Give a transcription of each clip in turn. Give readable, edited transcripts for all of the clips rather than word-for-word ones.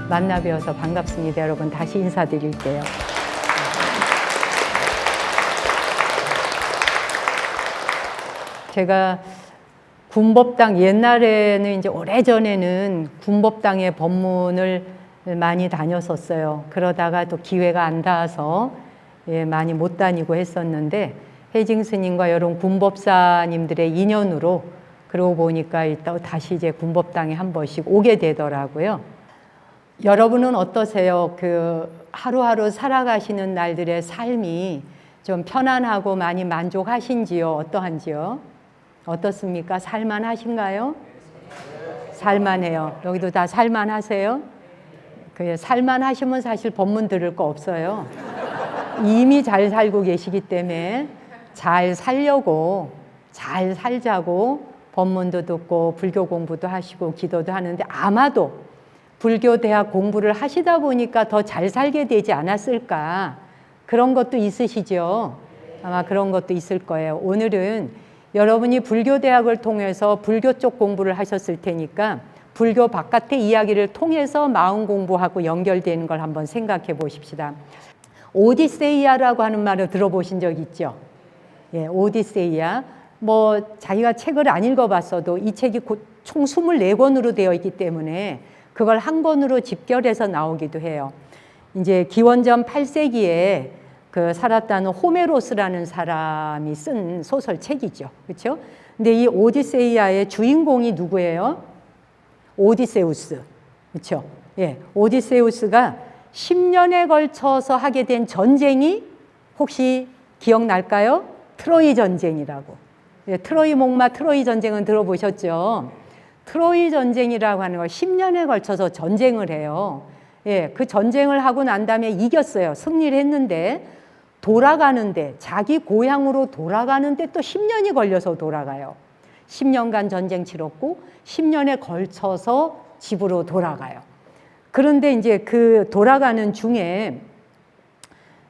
만나 뵈어서 반갑습니다. 여러분 다시 인사드릴게요. 제가 군법당 옛날에는 이제 오래전에는 군법당의 법문을 많이 다녔었어요. 그러다가 또 기회가 안 닿아서 많이 못 다니고 했었는데 혜징 스님과 여러 군법사님들의 인연으로 그러고 보니까 다시 이제 군법당에 한 번씩 오게 되더라고요. 여러분은 어떠세요? 하루하루 살아가시는 날들의 삶이 좀 편안하고 많이 만족하신지요? 어떠한지요? 어떻습니까? 살만하신가요? 살만해요. 여기도 다 살만하세요? 살만하시면 사실 법문 들을 거 없어요. 이미 잘 살고 계시기 때문에 잘 살려고, 잘 살자고 법문도 듣고 불교 공부도 하시고 기도도 하는데 아마도 불교 대학 공부를 하시다 보니까 더 잘 살게 되지 않았을까. 그런 것도 있으시죠? 아마 그런 것도 있을 거예요. 오늘은 여러분이 불교 대학을 통해서 불교 쪽 공부를 하셨을 테니까 불교 바깥의 이야기를 통해서 마음 공부하고 연결되는 걸 한번 생각해 보십시다. 오디세이아라고 하는 말을 들어보신 적 있죠? 예, 오디세이아. 자기가 책을 안 읽어봤어도 이 책이 총 24권으로 되어 있기 때문에 그걸 한 권으로 집결해서 나오기도 해요. 이제 기원전 8세기에 살았다는 호메로스라는 사람이 쓴 소설책이죠. 그렇죠? 근데 이 오디세이아의 주인공이 누구예요? 오디세우스. 그렇죠? 예. 오디세우스가 10년에 걸쳐서 하게 된 전쟁이 혹시 기억날까요? 트로이 전쟁이라고. 예, 트로이 목마 트로이 전쟁은 들어보셨죠? 트로이 전쟁이라고 하는 걸 10년에 걸쳐서 전쟁을 해요. 예, 그 전쟁을 하고 난 다음에 이겼어요. 승리를 했는데 돌아가는데 자기 고향으로 돌아가는데 또 10년이 걸려서 돌아가요. 10년간 전쟁 치렀고 10년에 걸쳐서 집으로 돌아가요. 그런데 이제 그 돌아가는 중에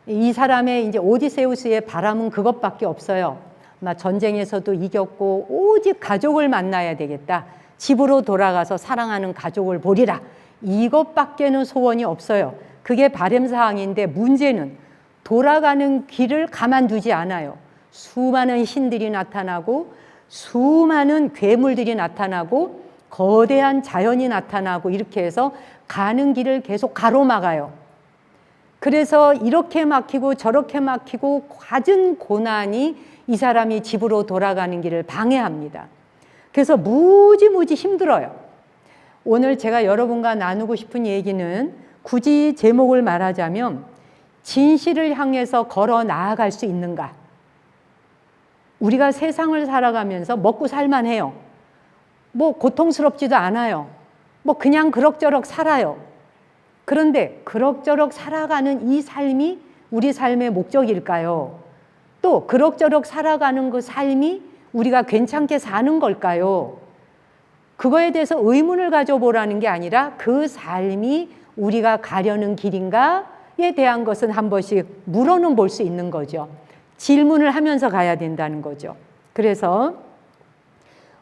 이 사람의 이제 오디세우스의 바람은 그것밖에 없어요. 전쟁에서도 이겼고 오직 가족을 만나야 되겠다. 집으로 돌아가서 사랑하는 가족을 보리라. 이것밖에는 소원이 없어요. 그게 바람사항인데 문제는 돌아가는 길을 가만두지 않아요. 수많은 신들이 나타나고 수많은 괴물들이 나타나고 거대한 자연이 나타나고 이렇게 해서 가는 길을 계속 가로막아요. 그래서 이렇게 막히고 저렇게 막히고 갖은 고난이 이 사람이 집으로 돌아가는 길을 방해합니다. 그래서 무지무지 힘들어요. 오늘 제가 여러분과 나누고 싶은 얘기는 굳이 제목을 말하자면 진실을 향해서 걸어 나아갈 수 있는가? 우리가 세상을 살아가면서 먹고 살만해요. 고통스럽지도 않아요. 그냥 그럭저럭 살아요. 그런데 그럭저럭 살아가는 이 삶이 우리 삶의 목적일까요? 또 그럭저럭 살아가는 그 삶이 우리가 괜찮게 사는 걸까요? 그거에 대해서 의문을 가져보라는 게 아니라 그 삶이 우리가 가려는 길인가에 대한 것은 한 번씩 물어는 볼 수 있는 거죠. 질문을 하면서 가야 된다는 거죠. 그래서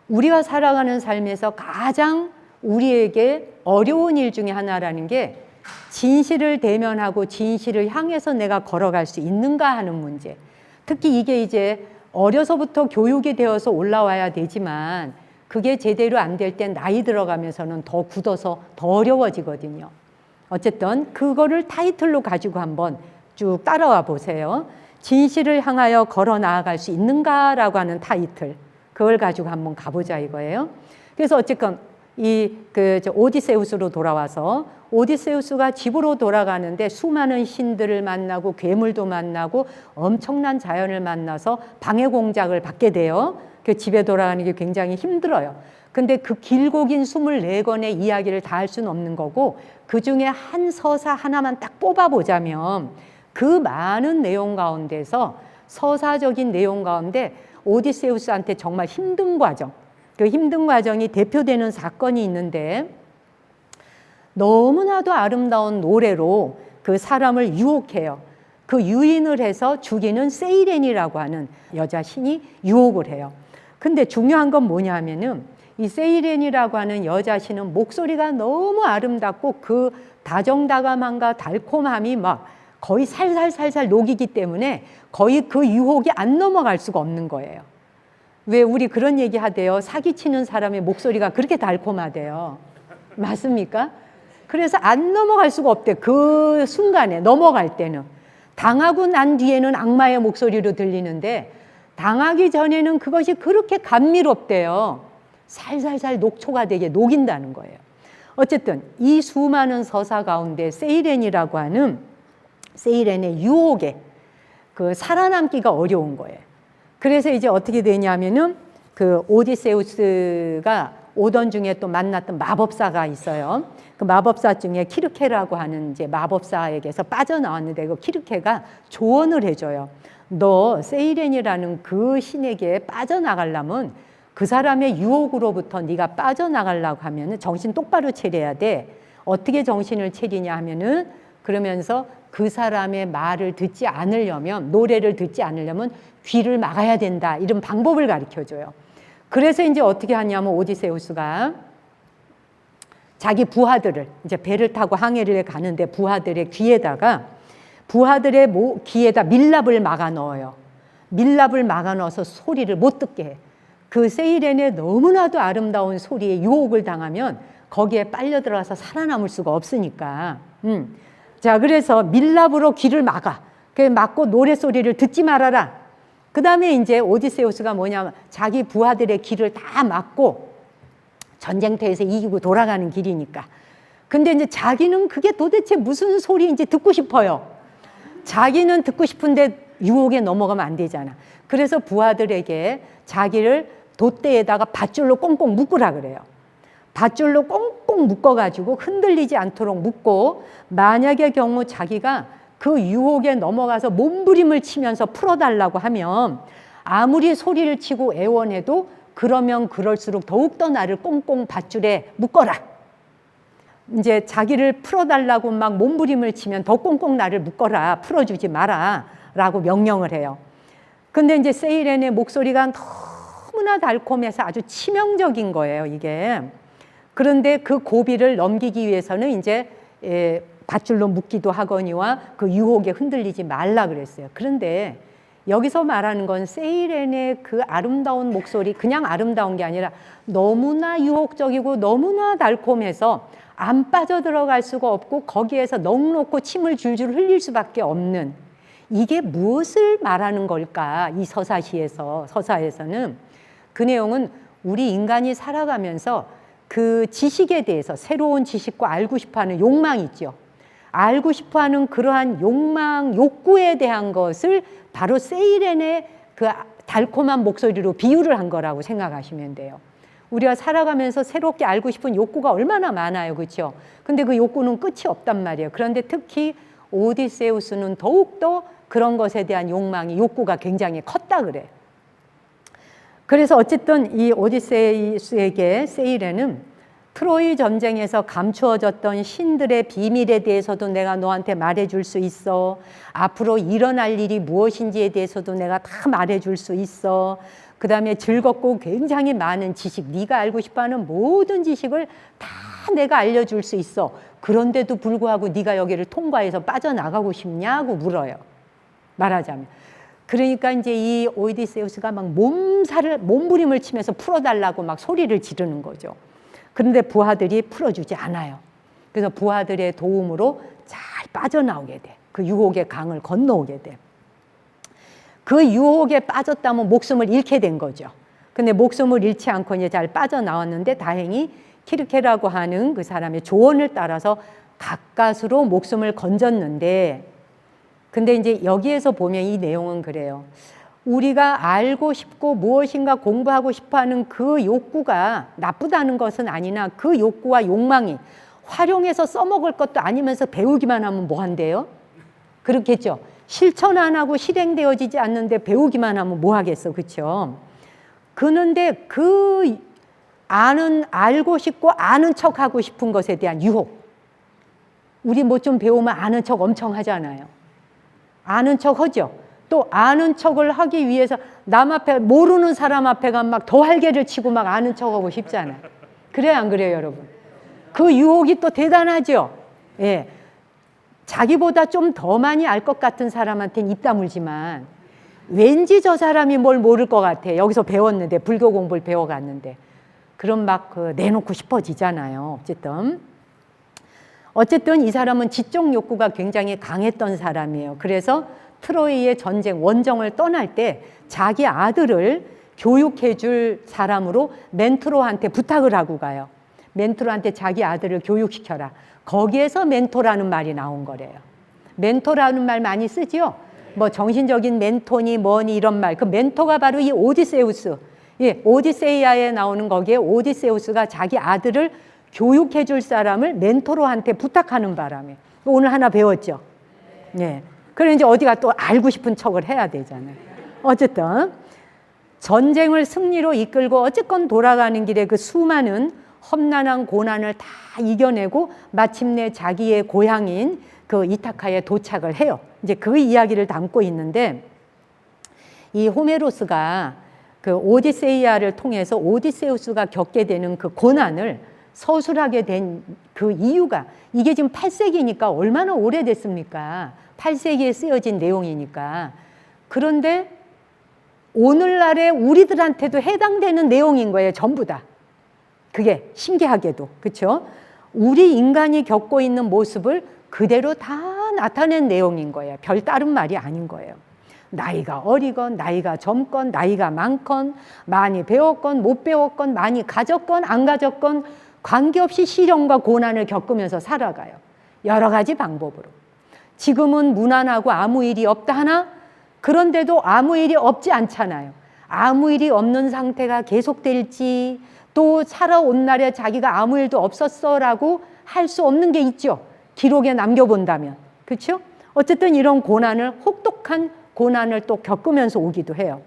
우리가 살아가는 삶에서 가장 우리에게 어려운 일 중에 하나라는 게 진실을 대면하고 진실을 향해서 내가 걸어갈 수 있는가 하는 문제. 특히 이게 이제 어려서부터 교육이 되어서 올라와야 되지만 그게 제대로 안 될 땐 나이 들어가면서는 더 굳어서 더 어려워지거든요. 어쨌든 그거를 타이틀로 가지고 한번 쭉 따라와 보세요. 진실을 향하여 걸어 나아갈 수 있는가라고 하는 타이틀. 그걸 가지고 한번 가보자 이거예요. 그래서 어쨌건 오디세우스로 돌아와서 오디세우스가 집으로 돌아가는데 수많은 신들을 만나고 괴물도 만나고 엄청난 자연을 만나서 방해 공작을 받게 돼요. 그 집에 돌아가는 게 굉장히 힘들어요. 근데 그 길고 긴 24권의 이야기를 다 할 수는 없는 거고 그 중에 한 서사 하나만 딱 뽑아보자면 그 많은 내용 가운데서 서사적인 내용 가운데 오디세우스한테 정말 힘든 과정, 그 힘든 과정이 대표되는 사건이 있는데 너무나도 아름다운 노래로 그 사람을 유혹해요. 그 유인을 해서 죽이는 세이렌이라고 하는 여자 신이 유혹을 해요. 근데 중요한 건 뭐냐 하면은 이 세이렌이라고 하는 여자신은 목소리가 너무 아름답고 그 다정다감함과 달콤함이 막 거의 살살살살 녹이기 때문에 거의 그 유혹이 안 넘어갈 수가 없는 거예요. 왜 우리 그런 얘기 하대요. 사기치는 사람의 목소리가 그렇게 달콤하대요. 맞습니까? 그래서 안 넘어갈 수가 없대. 그 순간에 넘어갈 때는. 당하고 난 뒤에는 악마의 목소리로 들리는데 당하기 전에는 그것이 그렇게 감미롭대요. 살살살 녹초가 되게 녹인다는 거예요. 어쨌든 이 수많은 서사 가운데 세이렌이라고 하는 세이렌의 유혹에 그 살아남기가 어려운 거예요. 그래서 이제 어떻게 되냐면은 그 오디세우스가 오던 중에 또 만났던 마법사가 있어요. 그 마법사 중에 키르케라고 하는 이제 마법사에게서 빠져나왔는데 그 키르케가 조언을 해줘요. 너 세이렌이라는 그 신에게 빠져나가려면 그 사람의 유혹으로부터 네가 빠져나가려고 하면은 정신 똑바로 차려야 돼. 어떻게 정신을 차리냐 하면은 그러면서 그 사람의 말을 듣지 않으려면, 노래를 듣지 않으려면 귀를 막아야 된다. 이런 방법을 가르쳐줘요. 그래서 이제 어떻게 하냐면 오디세우스가 자기 부하들을 이제 배를 타고 항해를 가는데 부하들의 귀에다가 밀랍을 막아 넣어요. 밀랍을 막아 넣어서 소리를 못 듣게 해. 그 세이렌의 너무나도 아름다운 소리에 유혹을 당하면 거기에 빨려 들어가서 살아남을 수가 없으니까. 자, 그래서 밀랍으로 귀를 막아. 그 막고 노래소리를 듣지 말아라. 그 다음에 이제 오디세우스가 뭐냐면 자기 부하들의 귀를 다 막고 전쟁터에서 이기고 돌아가는 길이니까. 근데 이제 자기는 그게 도대체 무슨 소리인지 듣고 싶어요. 자기는 듣고 싶은데 유혹에 넘어가면 안 되잖아. 그래서 부하들에게 자기를 돛대에다가 밧줄로 꽁꽁 묶으라 그래요. 밧줄로 꽁꽁 묶어가지고 흔들리지 않도록 묶고 만약의 경우 자기가 그 유혹에 넘어가서 몸부림을 치면서 풀어달라고 하면 아무리 소리를 치고 애원해도 그러면 그럴수록 더욱더 나를 꽁꽁 밧줄에 묶어라. 이제 자기를 풀어달라고 막 몸부림을 치면 더 꽁꽁 나를 묶어라. 풀어주지 마라. 라고 명령을 해요. 근데 이제 세이렌의 목소리가 너무나 달콤해서 아주 치명적인 거예요, 이게. 그런데 그 고비를 넘기기 위해서는 이제 밧줄로 묶기도 하거니와 그 유혹에 흔들리지 말라 그랬어요. 그런데 여기서 말하는 건 세이렌의 그 아름다운 목소리, 그냥 아름다운 게 아니라 너무나 유혹적이고 너무나 달콤해서 안 빠져들어갈 수가 없고 거기에서 넋놓고 침을 줄줄 흘릴 수밖에 없는, 이게 무엇을 말하는 걸까? 이 서사에서는 그 내용은 우리 인간이 살아가면서 그 지식에 대해서 새로운 지식과 알고 싶어하는 욕망이 있죠. 알고 싶어하는 그러한 욕망, 욕구에 대한 것을 바로 세이렌의 그 달콤한 목소리로 비유를 한 거라고 생각하시면 돼요. 우리가 살아가면서 새롭게 알고 싶은 욕구가 얼마나 많아요, 그렇죠? 근데 그 욕구는 끝이 없단 말이에요. 그런데 특히 오디세우스는 더욱더 그런 것에 대한 욕구가 굉장히 컸다 그래. 그래서 어쨌든 이 오디세우스에게 세이렌은 트로이 전쟁에서 감추어졌던 신들의 비밀에 대해서도 내가 너한테 말해줄 수 있어. 앞으로 일어날 일이 무엇인지에 대해서도 내가 다 말해줄 수 있어. 그 다음에 즐겁고 굉장히 많은 지식, 네가 알고 싶어하는 모든 지식을 다 내가 알려줄 수 있어. 그런데도 불구하고 네가 여기를 통과해서 빠져나가고 싶냐고 물어요. 말하자면. 그러니까 이제 이 오디세우스가 막 몸부림을 치면서 풀어달라고 막 소리를 지르는 거죠. 그런데 부하들이 풀어주지 않아요. 그래서 부하들의 도움으로 잘 빠져나오게 돼. 그 유혹의 강을 건너오게 돼. 그 유혹에 빠졌다면 목숨을 잃게 된 거죠. 근데 목숨을 잃지 않고 이제 잘 빠져나왔는데 다행히 키르케라고 하는 그 사람의 조언을 따라서 가까스로 목숨을 건졌는데, 근데 이제 여기에서 보면 이 내용은 그래요. 우리가 알고 싶고 무엇인가 공부하고 싶어하는 그 욕구가 나쁘다는 것은 아니나 그 욕구와 욕망이 활용해서 써먹을 것도 아니면서 배우기만 하면 뭐 한대요? 그렇겠죠. 실천 안 하고 실행되어지지 않는데 배우기만 하면 뭐 하겠어, 그렇죠? 그런데 그 알고 싶고 아는 척하고 싶은 것에 대한 유혹. 우리 뭐 좀 배우면 아는 척 엄청 하잖아요. 아는 척 하죠. 또 아는 척을 하기 위해서 남 앞에 모르는 사람 앞에 가면 막 더 활개를 치고 막 아는 척하고 싶잖아요. 그래요, 안 그래요, 여러분? 그 유혹이 또 대단하죠. 예, 자기보다 좀 더 많이 알 것 같은 사람한테는 입 다물지만 왠지 저 사람이 뭘 모를 것 같아. 여기서 배웠는데, 불교 공부를 배워갔는데. 그럼 막 내놓고 싶어지잖아요. 어쨌든 이 사람은 지적 욕구가 굉장히 강했던 사람이에요. 그래서 트로이의 전쟁, 원정을 떠날 때 자기 아들을 교육해 줄 사람으로 멘토로한테 부탁을 하고 가요. 멘토로한테 자기 아들을 교육시켜라. 거기에서 멘토라는 말이 나온 거래요. 멘토라는 말 많이 쓰죠? 뭐 정신적인 멘토니 뭐니 이런 말. 그 멘토가 바로 이 오디세우스. 예, 오디세이아에 나오는 거기에 오디세우스가 자기 아들을 교육해 줄 사람을 멘토로한테 부탁하는 바람에 오늘 하나 배웠죠. 예. 그래 이제 어디가 또 알고 싶은 척을 해야 되잖아요. 어쨌든 전쟁을 승리로 이끌고 어쨌건 돌아가는 길에 그 수많은 험난한 고난을 다 이겨내고 마침내 자기의 고향인 그 이타카에 도착을 해요. 이제 그 이야기를 담고 있는데 이 호메로스가 그 오디세이아를 통해서 오디세우스가 겪게 되는 그 고난을 서술하게 된 그 이유가 이게 지금 8세기니까 얼마나 오래됐습니까? 8세기에 쓰여진 내용이니까. 그런데 오늘날의 우리들한테도 해당되는 내용인 거예요. 전부 다. 그게 신기하게도. 그렇죠? 우리 인간이 겪고 있는 모습을 그대로 다 나타낸 내용인 거예요. 별다른 말이 아닌 거예요. 나이가 어리건 나이가 젊건 나이가 많건 많이 배웠건 못 배웠건 많이 가졌건 안 가졌건 관계없이 시련과 고난을 겪으면서 살아가요. 여러 가지 방법으로. 지금은 무난하고 아무 일이 없다 하나 그런데도 아무 일이 없지 않잖아요. 아무 일이 없는 상태가 계속될지 또 살아온 날에 자기가 아무 일도 없었어라고 할 수 없는 게 있죠. 기록에 남겨본다면. 그렇죠? 어쨌든 이런 고난을 혹독한 고난을 또 겪으면서 오기도 해요.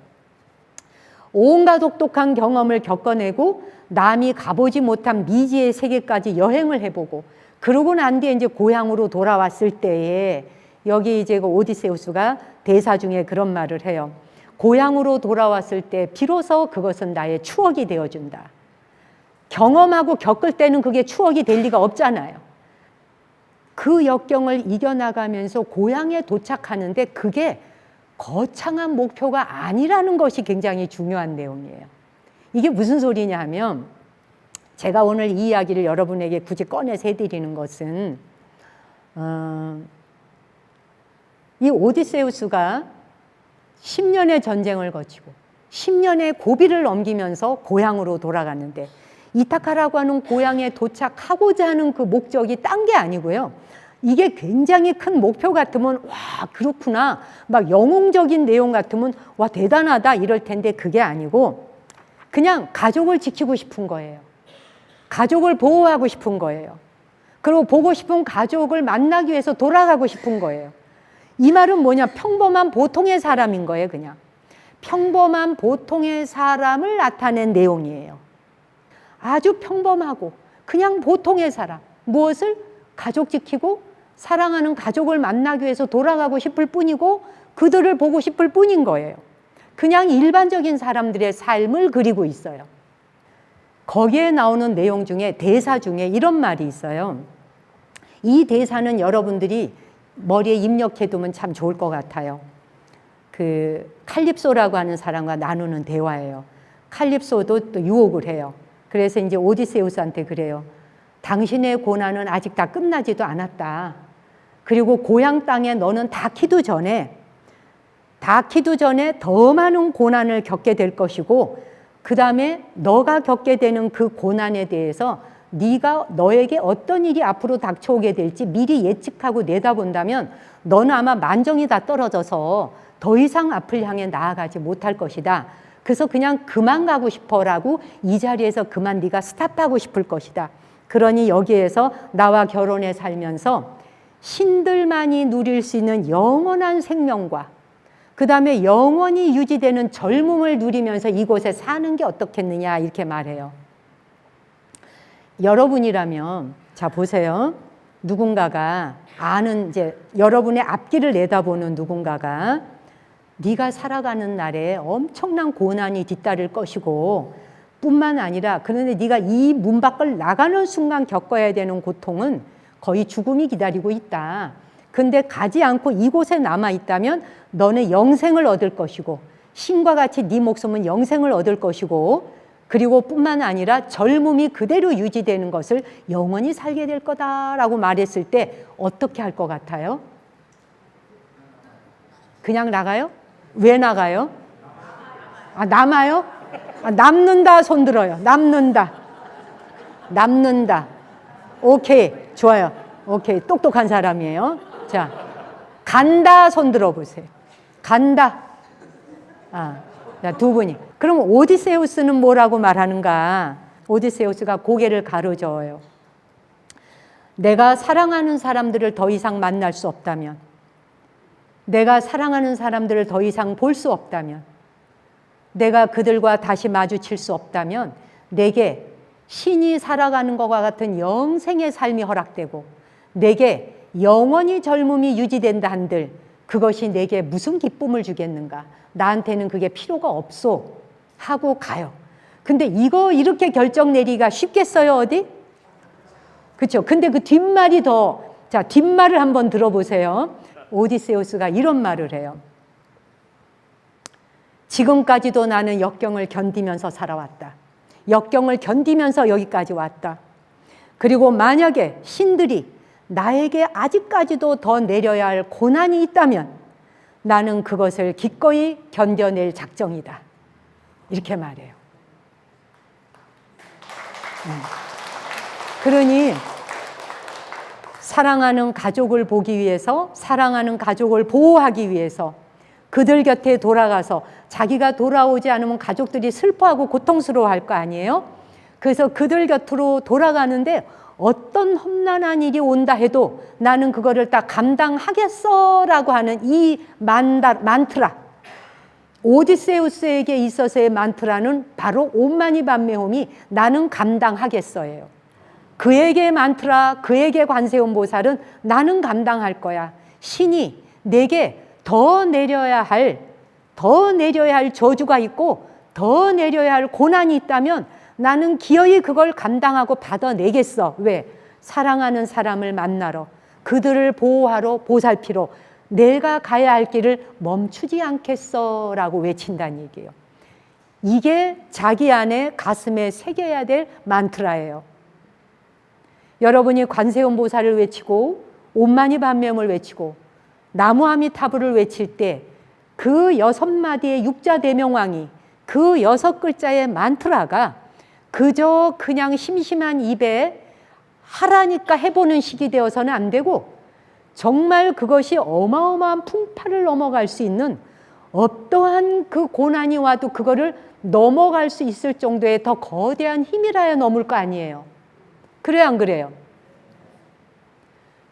온갖 혹독한 경험을 겪어내고 남이 가보지 못한 미지의 세계까지 여행을 해보고 그러고 난 뒤에 이제 고향으로 돌아왔을 때에 여기 이제 그 오디세우스가 대사 중에 그런 말을 해요. 고향으로 돌아왔을 때 비로소 그것은 나의 추억이 되어준다. 경험하고 겪을 때는 그게 추억이 될 리가 없잖아요. 그 역경을 이겨나가면서 고향에 도착하는데 그게 거창한 목표가 아니라는 것이 굉장히 중요한 내용이에요. 이게 무슨 소리냐 하면 제가 오늘 이 이야기를 여러분에게 굳이 꺼내서 해드리는 것은 이 오디세우스가 10년의 전쟁을 거치고 10년의 고비를 넘기면서 고향으로 돌아갔는데 이타카라고 하는 고향에 도착하고자 하는 그 목적이 딴 게 아니고요. 이게 굉장히 큰 목표 같으면 와 그렇구나 막 영웅적인 내용 같으면 와 대단하다 이럴 텐데 그게 아니고 그냥 가족을 지키고 싶은 거예요. 가족을 보호하고 싶은 거예요. 그리고 보고 싶은 가족을 만나기 위해서 돌아가고 싶은 거예요. 이 말은 뭐냐 평범한 보통의 사람인 거예요. 그냥 평범한 보통의 사람을 나타낸 내용이에요. 아주 평범하고 그냥 보통의 사람 무엇을 가족 지키고 사랑하는 가족을 만나기 위해서 돌아가고 싶을 뿐이고 그들을 보고 싶을 뿐인 거예요. 그냥 일반적인 사람들의 삶을 그리고 있어요. 거기에 나오는 내용 중에 대사 중에 이런 말이 있어요. 이 대사는 여러분들이 머리에 입력해두면 참 좋을 것 같아요. 그 칼립소라고 하는 사람과 나누는 대화예요. 칼립소도 또 유혹을 해요. 그래서 이제 오디세우스한테 그래요. 당신의 고난은 아직 다 끝나지도 않았다. 그리고 고향 땅에 너는 닿기도 전에 더 많은 고난을 겪게 될 것이고 그 다음에 너가 겪게 되는 그 고난에 대해서 너에게 어떤 일이 앞으로 닥쳐오게 될지 미리 예측하고 내다본다면 너는 아마 만정이 다 떨어져서 더 이상 앞을 향해 나아가지 못할 것이다. 그래서 그냥 그만 가고 싶어라고 이 자리에서 그만 네가 스탑하고 싶을 것이다. 그러니 여기에서 나와 결혼해 살면서 신들만이 누릴 수 있는 영원한 생명과 그 다음에 영원히 유지되는 젊음을 누리면서 이곳에 사는 게 어떻겠느냐 이렇게 말해요. 여러분이라면 자 보세요. 누군가가 아는 이제 여러분의 앞길을 내다보는 누군가가 네가 살아가는 날에 엄청난 고난이 뒤따를 것이고 뿐만 아니라 그런데 네가 이 문 밖을 나가는 순간 겪어야 되는 고통은 거의 죽음이 기다리고 있다. 근데 가지 않고 이곳에 남아 있다면 너는 영생을 얻을 것이고 신과 같이 네 목숨은 영생을 얻을 것이고 그리고 뿐만 아니라 젊음이 그대로 유지되는 것을 영원히 살게 될 거다라고 말했을 때 어떻게 할 것 같아요? 그냥 나가요? 왜 나가요? 아, 남아요? 아, 남는다 손 들어요. 남는다. 남는다. 오케이. 좋아요. 오케이. 똑똑한 사람이에요. 자, 간다 손 들어보세요. 간다. 아, 자, 두 분이. 그럼 오디세우스는 뭐라고 말하는가? 오디세우스가 고개를 가로저어요. 내가 사랑하는 사람들을 더 이상 만날 수 없다면, 내가 사랑하는 사람들을 더 이상 볼 수 없다면, 내가 그들과 다시 마주칠 수 없다면 내게 신이 살아가는 것과 같은 영생의 삶이 허락되고 내게 영원히 젊음이 유지된다 한들 그것이 내게 무슨 기쁨을 주겠는가? 나한테는 그게 필요가 없소 하고 가요. 근데 이거 이렇게 결정 내리기가 쉽겠어요, 어디? 그렇죠. 근데 그 뒷말이 자, 뒷말을 한번 들어보세요. 오디세우스가 이런 말을 해요. 지금까지도 나는 역경을 견디면서 살아왔다. 역경을 견디면서 여기까지 왔다. 그리고 만약에 신들이 나에게 아직까지도 더 내려야 할 고난이 있다면 나는 그것을 기꺼이 견뎌낼 작정이다. 이렇게 말해요. 그러니 사랑하는 가족을 보기 위해서, 사랑하는 가족을 보호하기 위해서 그들 곁에 돌아가서 자기가 돌아오지 않으면 가족들이 슬퍼하고 고통스러워할 거 아니에요? 그래서 그들 곁으로 돌아가는데 어떤 험난한 일이 온다 해도 나는 그거를 다 감당하겠어라고 하는 이 만트라, 오디세우스에게 있어서의 만트라는 바로 온마니반메홈이 나는 감당하겠어예요. 그에게 만트라, 그에게 관세음보살은 나는 감당할 거야. 신이 내게 더 내려야 할 저주가 있고 더 내려야 할 고난이 있다면 나는 기어이 그걸 감당하고 받아내겠어. 왜? 사랑하는 사람을 만나러, 그들을 보호하러, 보살피러 내가 가야 할 길을 멈추지 않겠어 라고 외친다는 얘기예요. 이게 자기 안에 가슴에 새겨야 될 만트라예요. 여러분이 관세음보살을 외치고 온마니반메홈을 외치고 나무아미타불을 외칠 때 그 6마디의 육자대명왕이 그 6글자의 만트라가 그저 그냥 심심한 입에 하라니까 해보는 식이 되어서는 안 되고 정말 그것이 어마어마한 풍파를 넘어갈 수 있는 어떠한 그 고난이 와도 그거를 넘어갈 수 있을 정도의 더 거대한 힘이라야 넘을 거 아니에요. 그래요, 안 그래요?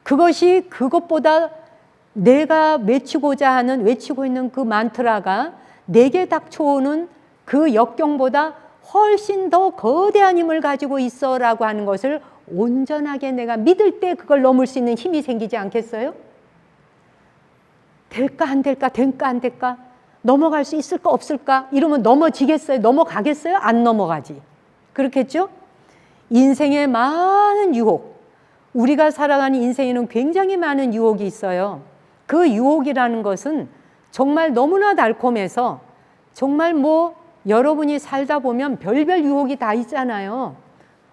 그것이 그것보다 내가 외치고 있는 그 만트라가 내게 닥쳐오는 그 역경보다 훨씬 더 거대한 힘을 가지고 있어라고 하는 것을 온전하게 내가 믿을 때 그걸 넘을 수 있는 힘이 생기지 않겠어요? 될까 안 될까, 될까 안 될까, 넘어갈 수 있을까 없을까 이러면 넘어지겠어요? 넘어가겠어요? 안 넘어가지. 그렇겠죠? 인생에 많은 유혹, 우리가 살아가는 인생에는 굉장히 많은 유혹이 있어요. 그 유혹이라는 것은 정말 너무나 달콤해서 정말 여러분이 살다 보면 별별 유혹이 다 있잖아요.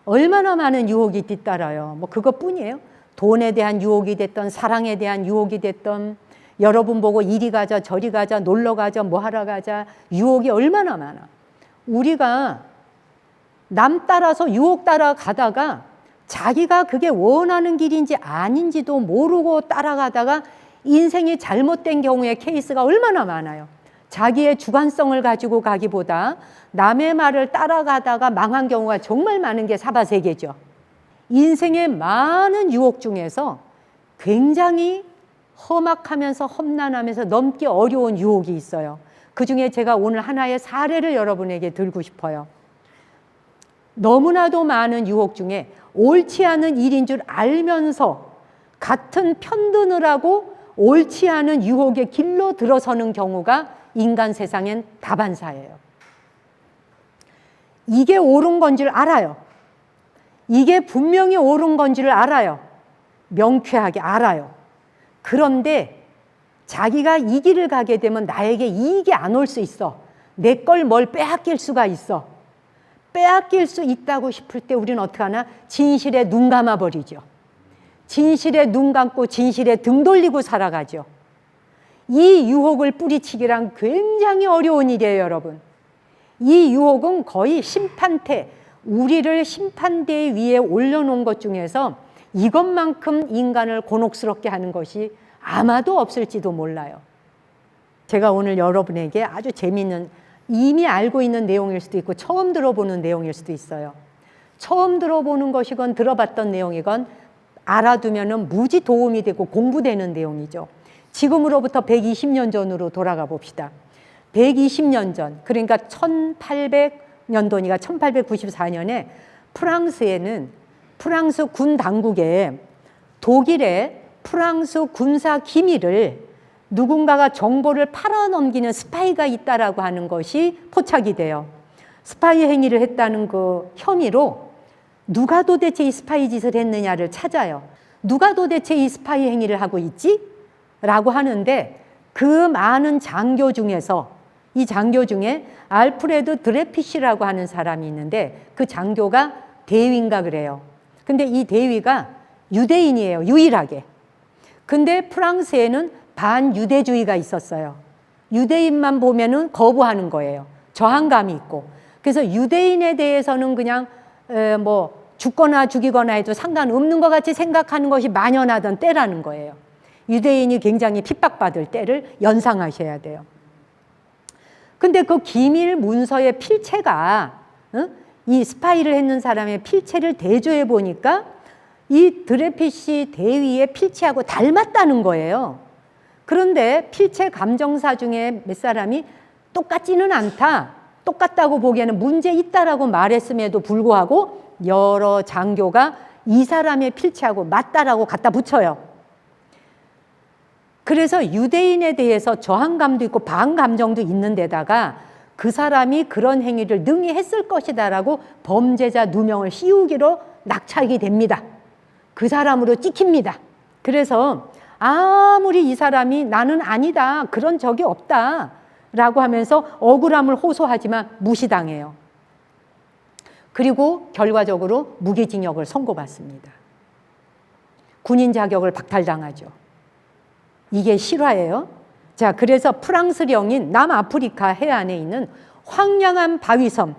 얼마나 많은 유혹이 뒤따라요. 그것뿐이에요. 돈에 대한 유혹이 됐던, 사랑에 대한 유혹이 됐던, 여러분 보고 이리 가자 저리 가자 놀러 가자 뭐 하러 가자, 유혹이 얼마나 많아. 우리가 남 따라서 유혹 따라 가다가 자기가 그게 원하는 길인지 아닌지도 모르고 따라가다가 인생이 잘못된 경우의 케이스가 얼마나 많아요. 자기의 주관성을 가지고 가기보다 남의 말을 따라가다가 망한 경우가 정말 많은 게 사바세계죠. 인생의 많은 유혹 중에서 굉장히 험악하면서 험난하면서 넘기 어려운 유혹이 있어요. 그중에 제가 오늘 하나의 사례를 여러분에게 들고 싶어요. 너무나도 많은 유혹 중에 옳지 않은 일인 줄 알면서 같은 편드느라고 옳지 않은 유혹의 길로 들어서는 경우가 인간 세상엔 다반사예요. 이게 옳은 건 줄 알아요. 이게 분명히 옳은 건 줄 알아요. 명쾌하게 알아요. 그런데 자기가 이 길을 가게 되면 나에게 이익이 안 올 수 있어. 내 걸 뭘 빼앗길 수가 있어. 빼앗길 수 있다고 싶을 때 우리는 어떻게 하나? 진실에 눈 감아버리죠. 진실에 눈 감고 진실에 등 돌리고 살아가죠. 이 유혹을 뿌리치기란 굉장히 어려운 일이에요, 여러분. 이 유혹은 거의 심판대, 우리를 심판대 위에 올려놓은 것 중에서 이것만큼 인간을 곤혹스럽게 하는 것이 아마도 없을지도 몰라요. 제가 오늘 여러분에게 아주 재미있는, 이미 알고 있는 내용일 수도 있고 처음 들어보는 내용일 수도 있어요. 처음 들어보는 것이건 들어봤던 내용이건 알아두면 무지 도움이 되고 공부되는 내용이죠. 지금으로부터 120년 전으로 돌아가 봅시다. 120년 전, 그러니까 1800년도니까 1894년에 프랑스에는 프랑스 군 당국에 독일의 프랑스 군사 기밀을 누군가가 정보를 팔아넘기는 스파이가 있다라고 하는 것이 포착이 돼요. 스파이 행위를 했다는 그 혐의로 누가 도대체 이 스파이 짓을 했느냐를 찾아요. 누가 도대체 이 스파이 행위를 하고 있지? 라고 하는데 그 많은 장교 중에서 이 장교 중에 알프레드 드레피시라고 하는 사람이 있는데 그 장교가 대위인가 그래요. 근데 이 대위가 유대인이에요. 유일하게. 근데 프랑스에는 반유대주의가 있었어요. 유대인만 보면은 거부하는 거예요. 저항감이 있고. 그래서 유대인에 대해서는 그냥 뭐 죽거나 죽이거나 해도 상관없는 것 같이 생각하는 것이 만연하던 때라는 거예요. 유대인이 굉장히 핍박받을 때를 연상하셔야 돼요. 근데 그 기밀 문서의 필체가 이 스파이를 했는 사람의 필체를 대조해 보니까 이 드레피시 대위의 필체하고 닮았다는 거예요. 그런데 필체 감정사 중에 몇 사람이 똑같지는 않다. 똑같다고 보기에는 문제 있다라고 말했음에도 불구하고 여러 장교가 이 사람의 필체하고 맞다라고 갖다 붙여요. 그래서 유대인에 대해서 저항감도 있고 반감정도 있는 데다가 그 사람이 그런 행위를 능히 했을 것이다라고 범죄자 누명을 씌우기로 낙찰이 됩니다. 그 사람으로 찍힙니다. 그래서 아무리 이 사람이 나는 아니다, 그런 적이 없다 라고 하면서 억울함을 호소하지만 무시당해요. 그리고 결과적으로 무기징역을 선고받습니다. 군인 자격을 박탈당하죠. 이게 실화예요. 자, 그래서 프랑스령인 남아프리카 해안에 있는 황량한 바위섬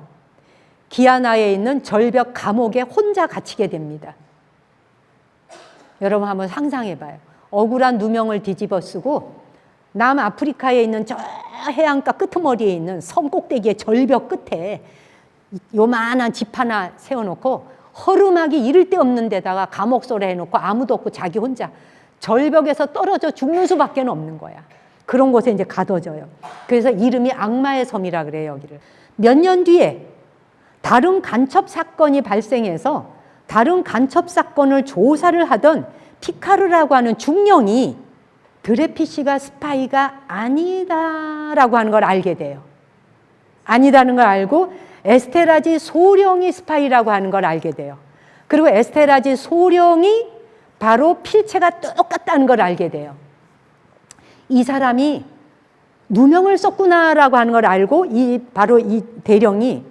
기아나에 있는 절벽 감옥에 혼자 갇히게 됩니다. 여러분 한번 상상해봐요. 억울한 누명을 뒤집어 쓰고 남아프리카에 있는 저 해안가 끄트머리에 있는 섬 꼭대기의 절벽 끝에 요만한 집 하나 세워놓고 허름하기 이를 데 없는 데다가 감옥소라 해놓고 아무도 없고 자기 혼자 절벽에서 떨어져 죽는 수밖에 없는 거야. 그런 곳에 이제 가둬져요. 그래서 이름이 악마의 섬이라 그래요, 여기를. 몇 년 뒤에 다른 간첩 사건이 발생해서 다른 간첩 사건을 조사를 하던 피카르라고 하는 중령이 드레피시가 스파이가 아니다라고 하는 걸 알게 돼요. 아니다는 걸 알고 에스테라지 소령이 스파이라고 하는 걸 알게 돼요. 그리고 에스테라지 소령이 바로 필체가 똑같다는 걸 알게 돼요. 이 사람이 누명을 썼구나라고 하는 걸 알고 바로 이 대령이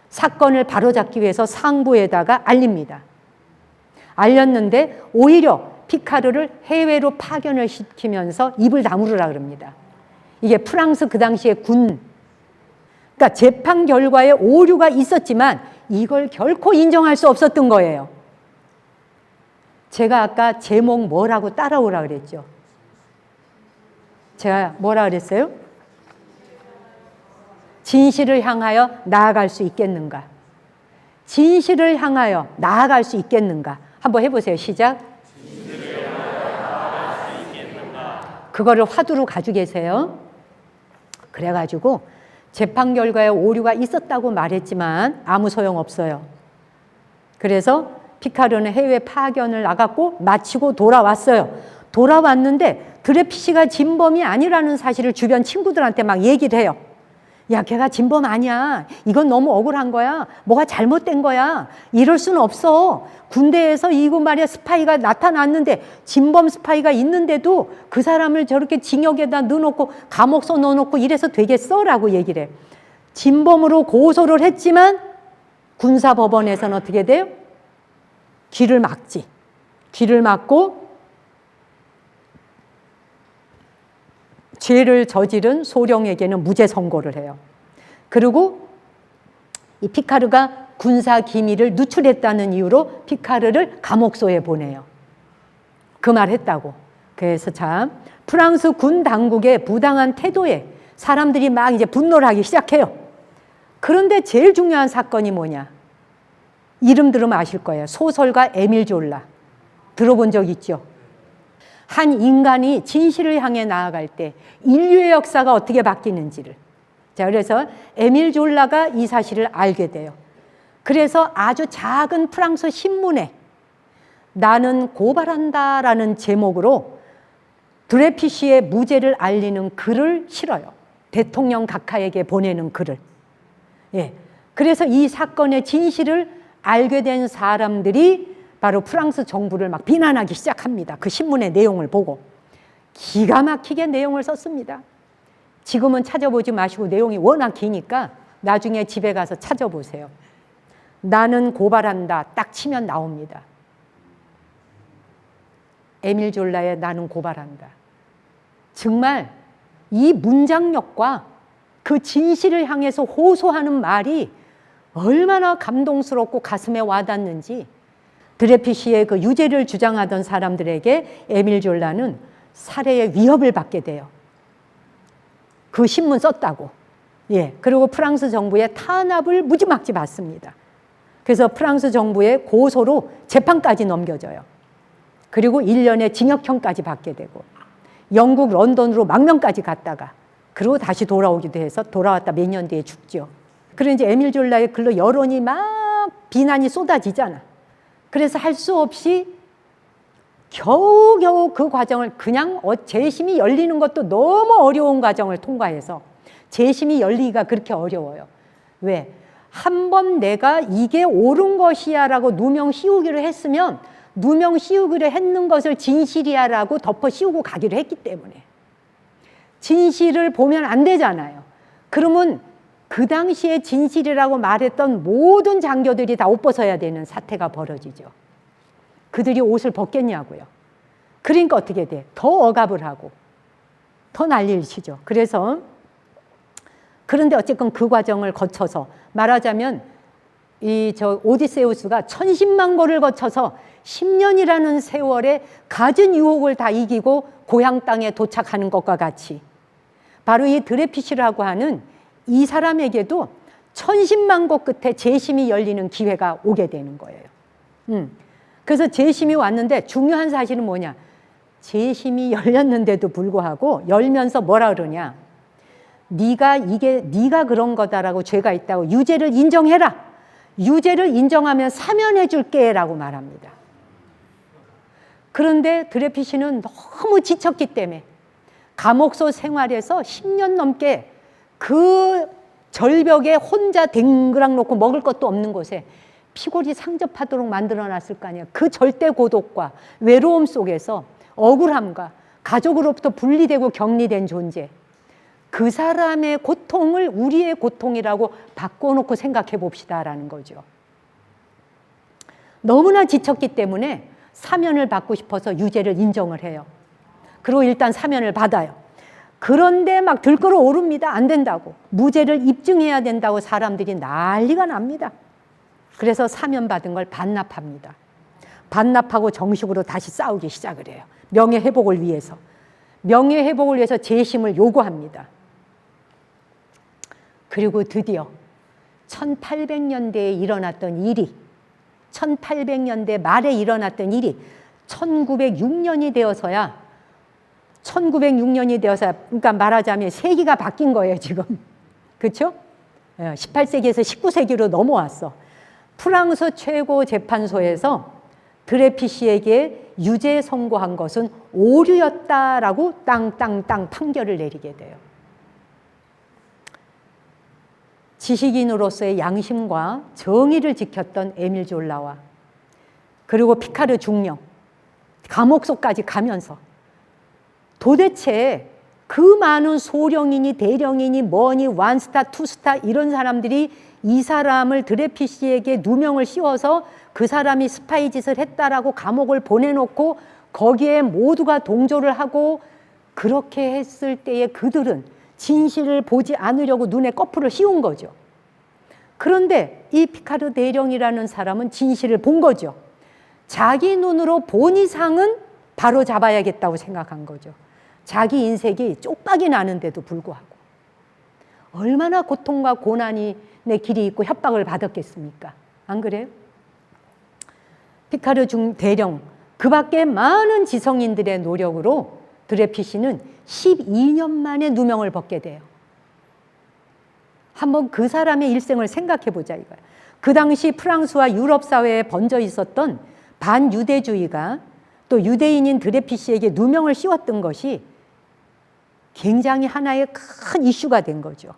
사건을 바로잡기 위해서 상부에다가 알립니다. 알렸는데 오히려 피카르를 해외로 파견을 시키면서 입을 다물으라 그럽니다. 이게 프랑스 그 당시의 군, 그러니까 재판 결과에 오류가 있었지만 이걸 결코 인정할 수 없었던 거예요. 제가 아까 제목 뭐라고 따라오라 그랬죠? 제가 뭐라 그랬어요? 진실을 향하여 나아갈 수 있겠는가? 진실을 향하여 나아갈 수 있겠는가? 한번 해보세요. 시작. 진실을 향하여 나아갈 수 있겠는가? 그거를 화두로 가지고 계세요. 그래가지고 재판 결과에 오류가 있었다고 말했지만 아무 소용없어요. 그래서 피카르는 해외 파견을 나갔고 마치고 돌아왔어요. 돌아왔는데 드레피시가 진범이 아니라는 사실을 주변 친구들한테 막 얘기를 해요. 야, 걔가 진범 아니야. 이건 너무 억울한 거야. 뭐가 잘못된 거야. 이럴 수는 없어. 군대에서 이거 말이야 스파이가 나타났는데 진범 스파이가 있는데도 그 사람을 저렇게 징역에다 넣어놓고 감옥소 넣어놓고 이래서 되겠어? 라고 얘기를 해. 진범으로 고소를 했지만 군사법원에서는 어떻게 돼요? 귀를 막지. 귀를 막고 죄를 저지른 소령에게는 무죄 선고를 해요. 그리고 이 피카르가 군사 기밀을 누출했다는 이유로 피카르를 감옥소에 보내요. 그 말 했다고. 그래서 참 프랑스 군 당국의 부당한 태도에 사람들이 막 이제 분노를 하기 시작해요. 그런데 제일 중요한 사건이 뭐냐? 이름 들으면 아실 거예요. 소설가 에밀 졸라. 들어본 적 있죠? 한 인간이 진실을 향해 나아갈 때 인류의 역사가 어떻게 바뀌는지를. 자, 그래서 에밀 졸라가 이 사실을 알게 돼요. 그래서 아주 작은 프랑스 신문에 나는 고발한다라는 제목으로 드레피시의 무죄를 알리는 글을 실어요. 대통령 각하에게 보내는 글을. 예. 그래서 이 사건의 진실을 알게 된 사람들이 바로 프랑스 정부를 막 비난하기 시작합니다. 그 신문의 내용을 보고. 기가 막히게 내용을 썼습니다. 지금은 찾아보지 마시고 내용이 워낙 기니까 나중에 집에 가서 찾아보세요. 나는 고발한다 딱 치면 나옵니다. 에밀 졸라의 나는 고발한다. 정말 이 문장력과 그 진실을 향해서 호소하는 말이 얼마나 감동스럽고 가슴에 와닿는지. 드레피시의 그 유죄를 주장하던 사람들에게 에밀 졸라는 살해의 위협을 받게 돼요. 그 신문 썼다고. 예. 그리고 프랑스 정부의 탄압을 무지막지 받습니다. 그래서 프랑스 정부의 고소로 재판까지 넘겨져요. 그리고 1년의 징역형까지 받게 되고 영국 런던으로 망명까지 갔다가 그리고 다시 돌아오기도 해서 돌아왔다 몇 년 뒤에 죽죠. 그런데 이제 에밀 졸라의 글로 여론이 막 비난이 쏟아지잖아. 그래서 할 수 없이 겨우겨우 그 과정을 그냥 재심이 열리는 것도 너무 어려운 과정을 통과해서 재심이 열리기가 그렇게 어려워요. 왜? 한 번 내가 이게 옳은 것이야 라고 누명 씌우기를 했으면 누명 씌우기를 했는 것을 진실이야 라고 덮어 씌우고 가기로 했기 때문에 진실을 보면 안 되잖아요. 그러면 그 당시에 진실이라고 말했던 모든 장교들이 다 옷 벗어야 되는 사태가 벌어지죠. 그들이 옷을 벗겠냐고요. 그러니까 어떻게 돼? 더 억압을 하고 더 난리를 치죠. 그래서 그런데 어쨌건 그 과정을 거쳐서 말하자면 오디세우스가 1010만 고를 거쳐서 10년이라는 세월에 갖은 유혹을 다 이기고 고향 땅에 도착하는 것과 같이 바로 이 드레피시라고 하는 이 사람에게도 1010만 고 끝에 재심이 열리는 기회가 오게 되는 거예요. 그래서 재심이 왔는데 중요한 사실은 뭐냐? 재심이 열렸는데도 불구하고 열면서 뭐라 그러냐? 네가 그런 거다라고 죄가 있다고 유죄를 인정해라. 유죄를 인정하면 사면해 줄게라고 말합니다. 그런데 드레피시는 너무 지쳤기 때문에 감옥소 생활에서 10년 넘게 그 절벽에 혼자 댕그락 놓고 먹을 것도 없는 곳에 피골이 상접하도록 만들어놨을 거 아니에요. 그 절대 고독과 외로움 속에서 억울함과 가족으로부터 분리되고 격리된 존재, 그 사람의 고통을 우리의 고통이라고 바꿔놓고 생각해 봅시다라는 거죠. 너무나 지쳤기 때문에 사면을 받고 싶어서 유죄를 인정을 해요. 그리고 일단 사면을 받아요. 그런데 막 들끓어 오릅니다. 안 된다고. 무죄를 입증해야 된다고 사람들이 난리가 납니다. 그래서 사면 받은 걸 반납합니다. 반납하고 정식으로 다시 싸우기 시작을 해요. 명예회복을 위해서. 명예회복을 위해서 재심을 요구합니다. 그리고 드디어 1800년대에 일어났던 일이 1800년대 말에 일어났던 일이 1906년이 되어서야 그러니까 말하자면 세기가 바뀐 거예요 지금. 그렇죠? 18세기에서 19세기로 넘어왔어. 프랑스 최고 재판소에서 드레피시에게 유죄 선고한 것은 오류였다라고 땅땅땅 판결을 내리게 돼요. 지식인으로서의 양심과 정의를 지켰던 에밀 졸라와 그리고 피카르 중령, 감옥소까지 가면서 도대체 그 많은 소령이니 대령이니 뭐니 원스타 투스타 이런 사람들이 이 사람을 드레피시에게 누명을 씌워서 그 사람이 스파이 짓을 했다라고 감옥을 보내놓고 거기에 모두가 동조를 하고 그렇게 했을 때에 그들은 진실을 보지 않으려고 눈에 거풀을 씌운 거죠. 그런데 이 피카르 대령이라는 사람은 진실을 본 거죠. 자기 눈으로 본 이상은 바로 잡아야겠다고 생각한 거죠. 자기 인생이 쪽박이 나는데도 불구하고 얼마나 고통과 고난의 길이 있고 협박을 받았겠습니까? 안 그래요? 피카르 대령, 그 밖에 많은 지성인들의 노력으로 드레피시는 12년 만에 누명을 벗게 돼요. 한번 그 사람의 일생을 생각해 보자 이거야. 그 당시 프랑스와 유럽 사회에 번져 있었던 반유대주의가 또 유대인인 드레피시에게 누명을 씌웠던 것이 굉장히 하나의 큰 이슈가 된 거죠.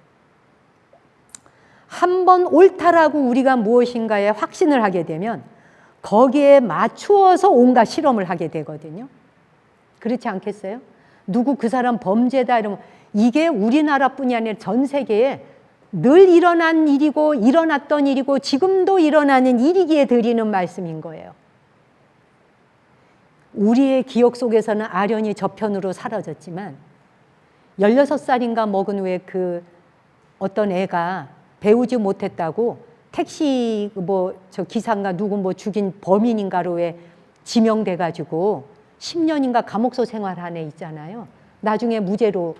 한번 옳다라고 우리가 무엇인가에 확신을 하게 되면 거기에 맞추어서 온갖 실험을 하게 되거든요. 그렇지 않겠어요? 누구 그 사람 범죄다 이러면 이게 우리나라뿐이 아니라 전 세계에 늘 일어난 일이고 일어났던 일이고 지금도 일어나는 일이기에 드리는 말씀인 거예요. 우리의 기억 속에서는 아련히 저편으로 사라졌지만 16살인가 먹은 후에 그 어떤 애가 배우지 못했다고 택시 저 기사인가 누구 죽인 범인인가로에 지명돼 가지고 10년인가 감옥소 생활한 애 있잖아요. 나중에 무죄로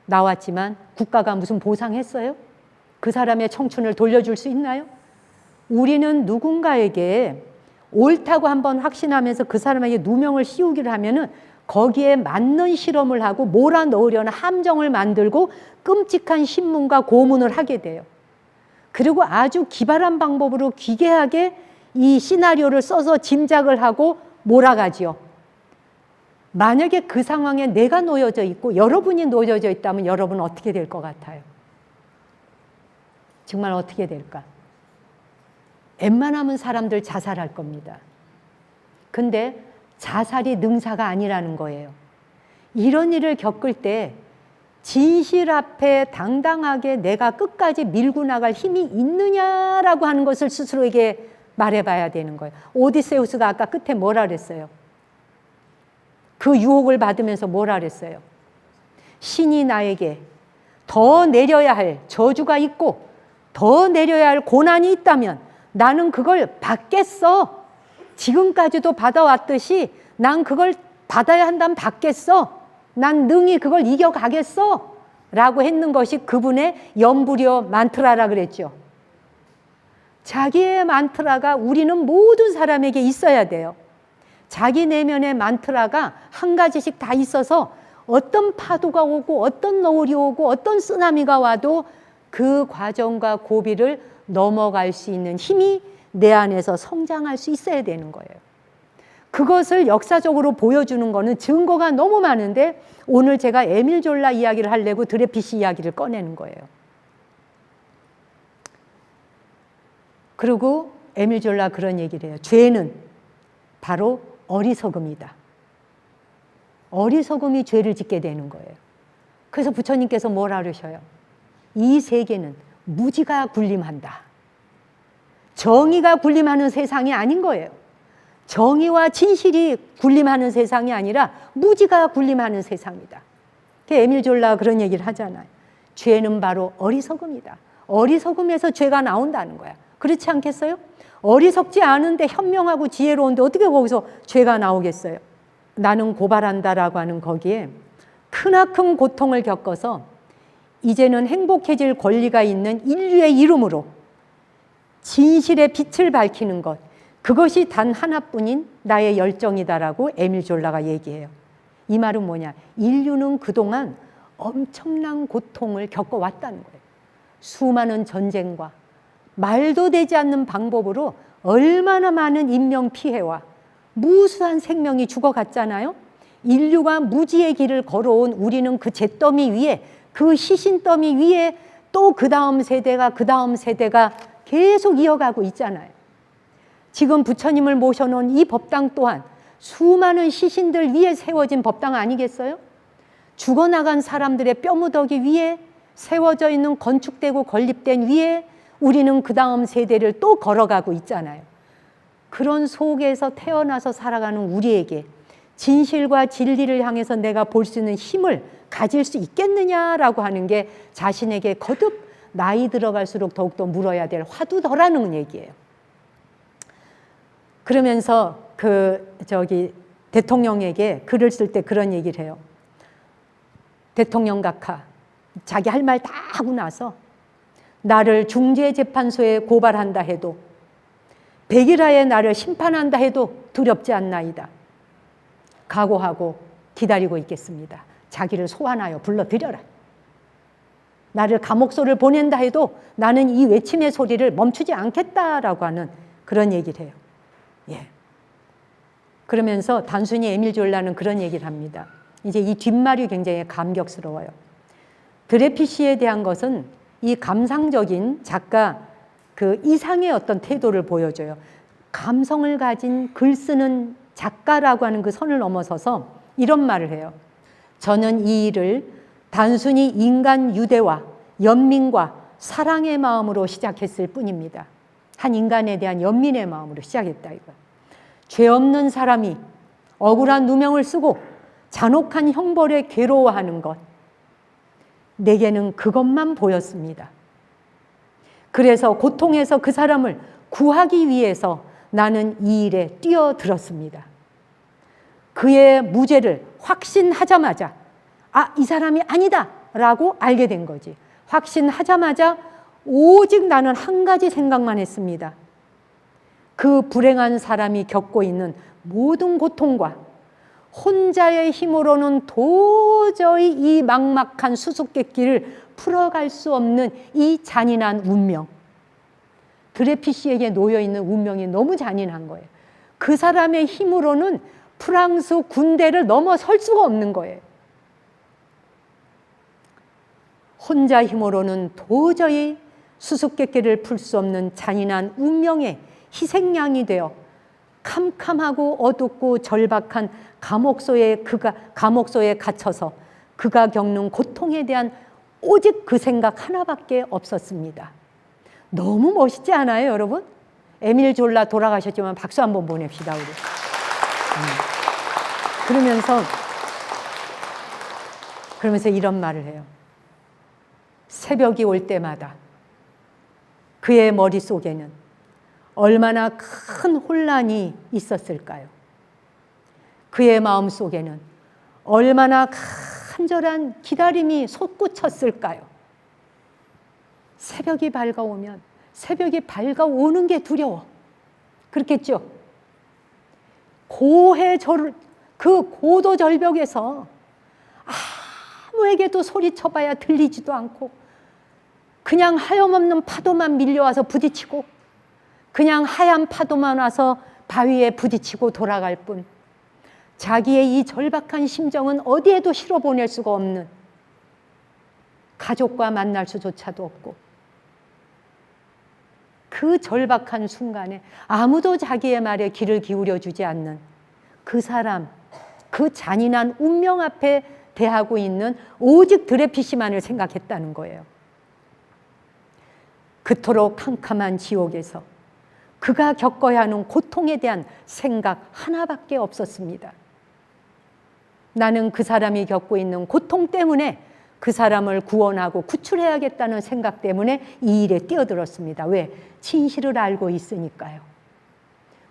나왔지만 국가가 무슨 보상했어요? 그 사람의 청춘을 돌려줄 수 있나요? 우리는 누군가에게 옳다고 한번 확신하면서 그 사람에게 누명을 씌우기를 하면은 거기에 맞는 실험을 하고 몰아넣으려는 함정을 만들고 끔찍한 신문과 고문을 하게 돼요. 그리고 아주 기발한 방법으로 기괴하게 이 시나리오를 써서 짐작을 하고 몰아가지요. 만약에 그 상황에 내가 놓여져 있고 여러분이 놓여져 있다면 여러분은 어떻게 될 것 같아요? 정말 어떻게 될까? 웬만하면 사람들 자살할 겁니다. 근데 자살이 능사가 아니라는 거예요. 이런 일을 겪을 때 진실 앞에 당당하게 내가 끝까지 밀고 나갈 힘이 있느냐라고 하는 것을 스스로에게 말해봐야 되는 거예요. 오디세우스가 아까 끝에 뭐라 그랬어요? 그 유혹을 받으면서 뭐라 그랬어요? 신이 나에게 더 내려야 할 저주가 있고 더 내려야 할 고난이 있다면 나는 그걸 받겠어. 지금까지도 받아왔듯이 난 그걸 받아야 한다면 받겠어. 난 능히 그걸 이겨가겠어. 라고 했는 것이 그분의 염불이여 만트라라 그랬죠. 자기의 만트라가 우리는 모든 사람에게 있어야 돼요. 자기 내면의 만트라가 한 가지씩 다 있어서 어떤 파도가 오고 어떤 노을이 오고 어떤 쓰나미가 와도 그 과정과 고비를 넘어갈 수 있는 힘이 내 안에서 성장할 수 있어야 되는 거예요. 그것을 역사적으로 보여주는 거는 증거가 너무 많은데 오늘 제가 에밀 졸라 이야기를 하려고 드레피시 이야기를 꺼내는 거예요. 그리고 에밀 졸라 그런 얘기를 해요. 죄는 바로 어리석음이다. 어리석음이 죄를 짓게 되는 거예요. 그래서 부처님께서 뭐라 그러셔요? 이 세계는 무지가 군림한다. 정의가 군림하는 세상이 아닌 거예요. 정의와 진실이 군림하는 세상이 아니라 무지가 군림하는 세상이다. 에밀 졸라가 그런 얘기를 하잖아요. 죄는 바로 어리석음이다. 어리석음에서 죄가 나온다는 거야. 그렇지 않겠어요? 어리석지 않은데 현명하고 지혜로운데 어떻게 거기서 죄가 나오겠어요? 나는 고발한다라고 하는 거기에 크나큰 고통을 겪어서 이제는 행복해질 권리가 있는 인류의 이름으로 진실의 빛을 밝히는 것, 그것이 단 하나뿐인 나의 열정이다라고 에밀 졸라가 얘기해요. 이 말은 뭐냐? 인류는 그동안 엄청난 고통을 겪어왔다는 거예요. 수많은 전쟁과 말도 되지 않는 방법으로 얼마나 많은 인명 피해와 무수한 생명이 죽어갔잖아요. 인류가 무지의 길을 걸어온 우리는 그 잿더미 위에, 그 시신더미 위에 또 그 다음 세대가 계속 이어가고 있잖아요. 지금 부처님을 모셔놓은 이 법당 또한 수많은 시신들 위에 세워진 법당 아니겠어요? 죽어나간 사람들의 뼈무더기 위에 세워져 있는, 건축되고 건립된 위에 우리는 그 다음 세대를 또 걸어가고 있잖아요. 그런 속에서 태어나서 살아가는 우리에게 진실과 진리를 향해서 내가 볼 수 있는 힘을 가질 수 있겠느냐라고 하는 게 자신에게 거듭 나이 들어갈수록 더욱더 물어야 될 화두더라는 얘기예요. 그러면서 대통령에게 글을 쓸 때 그런 얘기를 해요. 대통령 각하, 자기 할 말 다 하고 나서 나를 중재재판소에 고발한다 해도, 백일하에 나를 심판한다 해도 두렵지 않나이다. 각오하고 기다리고 있겠습니다. 자기를 소환하여 불러들여라. 나를 감옥소를 보낸다 해도 나는 이 외침의 소리를 멈추지 않겠다라고 하는 그런 얘기를 해요. 예. 그러면서 단순히 에밀 졸라는 그런 얘기를 합니다. 이제 이 뒷말이 굉장히 감격스러워요. 드레피시에 대한 것은 이 감상적인 작가 그 이상의 어떤 태도를 보여줘요. 감성을 가진 글 쓰는 작가라고 하는 그 선을 넘어서서 이런 말을 해요. 저는 이 일을 단순히 인간 유대와 연민과 사랑의 마음으로 시작했을 뿐입니다. 한 인간에 대한 연민의 마음으로 시작했다 이거예요. 죄 없는 사람이 억울한 누명을 쓰고 잔혹한 형벌에 괴로워하는 것, 내게는 그것만 보였습니다. 그래서 고통에서 그 사람을 구하기 위해서 나는 이 일에 뛰어들었습니다. 그의 무죄를 확신하자마자 이 사람이 아니다 라고 알게 된 거지. 확신하자마자 오직 나는 한 가지 생각만 했습니다. 그 불행한 사람이 겪고 있는 모든 고통과 혼자의 힘으로는 도저히 이 막막한 수수께끼를 풀어갈 수 없는 이 잔인한 운명. 드레피시에게 놓여있는 운명이 너무 잔인한 거예요. 그 사람의 힘으로는 프랑스 군대를 넘어설 수가 없는 거예요. 혼자 힘으로는 도저히 수수께끼를 풀 수 없는 잔인한 운명의 희생양이 되어 캄캄하고 어둡고 절박한 감옥소에 갇혀서 그가 겪는 고통에 대한 오직 그 생각 하나밖에 없었습니다. 너무 멋있지 않아요, 여러분? 에밀 졸라 돌아가셨지만 박수 한번 보냅시다, 우리. 그러면서 이런 말을 해요. 새벽이 올 때마다 그의 머릿속에는 얼마나 큰 혼란이 있었을까요? 그의 마음속에는 얼마나 간절한 기다림이 솟구쳤을까요? 새벽이 밝아오면 새벽이 밝아오는 게 두려워. 그렇겠죠? 그 고도 절벽에서 아무에게도 소리쳐봐야 들리지도 않고 그냥 하염없는 파도만 밀려와서 부딪히고 그냥 하얀 파도만 와서 바위에 부딪히고 돌아갈 뿐 자기의 이 절박한 심정은 어디에도 실어보낼 수가 없는, 가족과 만날 수조차도 없고 그 절박한 순간에 아무도 자기의 말에 귀를 기울여주지 않는 그 사람, 그 잔인한 운명 앞에 대하고 있는 오직 드레피시만을 생각했다는 거예요. 그토록 캄캄한 지옥에서 그가 겪어야 하는 고통에 대한 생각 하나밖에 없었습니다. 나는 그 사람이 겪고 있는 고통 때문에 그 사람을 구원하고 구출해야겠다는 생각 때문에 이 일에 뛰어들었습니다. 왜? 진실을 알고 있으니까요.